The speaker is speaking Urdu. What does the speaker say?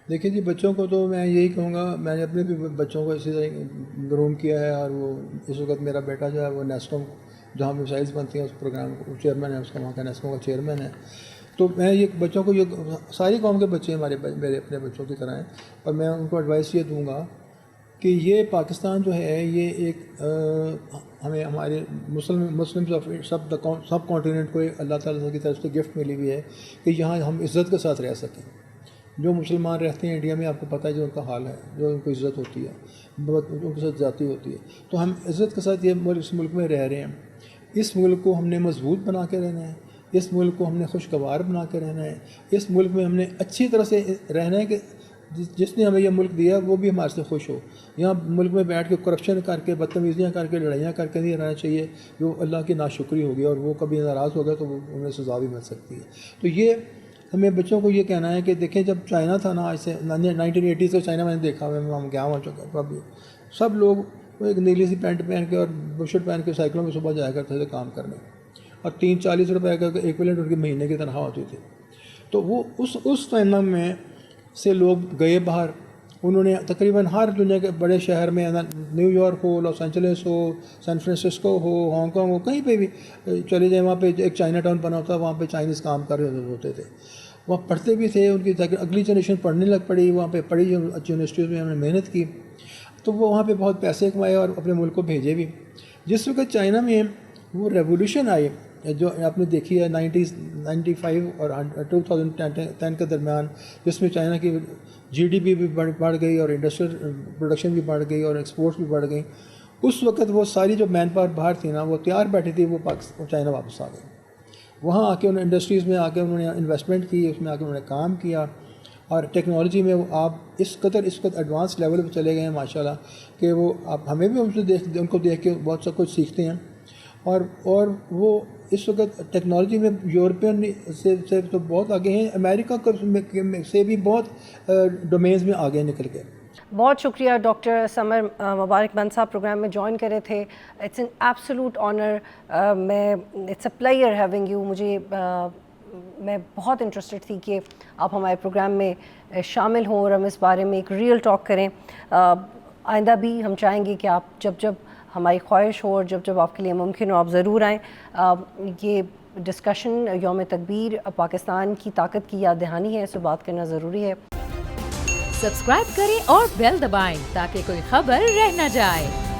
دیکھیے جی، بچوں کو تو میں یہی کہوں گا، میں نے اپنے بھی بچوں کو اسی طرح گروم کیا ہے، اور وہ اس وقت میرا بیٹا جو ہے وہ نیسکوم جہاں ویبسائٹس بنتی ہیں اس پروگرام کو چیئرمین ہے، اس کا وہاں کا نیسکوم کا چیئرمین ہے. تو میں یہ بچوں کو، یہ ساری قوم کے بچے میرے اپنے بچوں کی طرح ہیں، اور میں ان کو ایڈوائس یہ دوں گا کہ یہ پاکستان جو ہے یہ ایک ہمیں ہمارے مسلم سب کانٹیننٹ کو اللہ تعالیٰ کی طرف سے گفٹ ملی ہوئی ہے کہ یہاں ہم عزت کے ساتھ رہ سکیں. جو مسلمان رہتے ہیں انڈیا میں، آپ کو پتہ ہے جو ان کا حال ہے، جو ان کو عزت ہوتی ہے، بہت ان کے ساتھ زیادتی ہوتی ہے. تو ہم عزت کے ساتھ اس ملک میں رہ رہے ہیں. اس ملک کو ہم نے مضبوط بنا کے رہنا ہے، اس ملک کو ہم نے خوشگوار بنا کے رہنا ہے، اس ملک میں ہم نے اچھی طرح سے رہنا ہے کہ جس نے ہمیں یہ ملک دیا وہ بھی ہمارے سے خوش ہو. یہاں ملک میں بیٹھ کے کرپشن کر کے، بدتمیزیاں کر کے، لڑائیاں کر کے نہیں رہنا چاہیے. جو اللہ کی ناشکری ہوگی اور وہ کبھی ناراض ہوگا تو وہ انہیں سزا بھی مل سکتی ہے. تو یہ ہمیں بچوں کو یہ کہنا ہے کہ دیکھیں، جب چائنا تھا نا، آج سے 1980 سے چائنا میں نے دیکھا، میں گیا ہوں چکا ابھی، سب لوگ ایک نیلی سی پینٹ پہن کے اور بشرٹ پہن کے سائیکلوں میں صبح جایا کرتے تھے کام کرنے، اور 30-40 روپے کا ایکویلنٹ ان کی مہینے کی تنخواہ ہوتی تھی. تو وہ اس ٹائم میں سے لوگ گئے باہر. انہوں نے تقریباً ہر دنیا کے بڑے شہر میں، نیو یارک ہو، لاس اینجلس ہو، سین فرانسسکو ہو، ہانگ کانگ ہو، کہیں پہ بھی چلے جائیں، وہاں پہ ایک چائنا ٹاؤن بنا ہوتا ہے، وہاں پہ چائنیز کام کر رہے ہوتے تھے. وہاں پڑھتے بھی تھے، ان کی اگلی جنریشن پڑھنے لگ پڑی، وہاں پہ پڑھی اچھی یونیورسٹیز میں، انہوں نے محنت کی، تو وہ وہاں پہ بہت پیسے کمائے اور اپنے ملک کو بھیجے بھی. جس وقت چائنا میں وہ ریولیوشن آئی جو آپ نے دیکھی ہے 1995 اور 2010 کے درمیان، جس میں چائنا کی GDP بھی بڑھ گئی اور انڈسٹریل پروڈکشن بھی بڑھ گئی اور ایکسپورٹس بھی بڑھ گئی. اس وقت وہ ساری جو مین پاور باہر تھی نا، وہ تیار بیٹھی تھی، وہ چائنا واپس آ گئی. وہاں آ کے انہوں نے انڈسٹریز میں آ کے انہوں نے انویسٹمنٹ کی، اس میں آ کے انہوں نے کام کیا، اور ٹیکنالوجی میں آپ اس قدر ایڈوانس لیول پہ چلے گئے ہیں ماشاءاللہ کہ وہ آپ ہمیں بھی ان کو دیکھ کے بہت سا کچھ سیکھتے ہیں. اور وہ اس وقت ٹیکنالوجی میں یورپین سے تو بہت آگے ہیں، امریکہ سے بھی بہت ڈومینز میں آگے نکل کے. بہت شکریہ ڈاکٹر سمر مبارک بند صاحب پروگرام میں جوائن کرے تھے. It's an absolute honour. It's a pleasure having you. میں بہت انٹرسٹڈ تھی کہ آپ ہمارے پروگرام میں شامل ہوں اور ہم اس بارے میں ایک ریئل ٹاک کریں. آئندہ بھی ہم چاہیں گے کہ آپ جب ہماری خواہش ہو اور جب آپ کے لیے ممکن ہو آپ ضرور آئیں. یہ ڈسکشن یوم تکبیر پاکستان کی طاقت کی یاد دہانی ہے، اس سے بات کرنا ضروری ہے. سبسکرائب کریں اور بیل دبائیں تاکہ کوئی خبر رہ نہ جائے.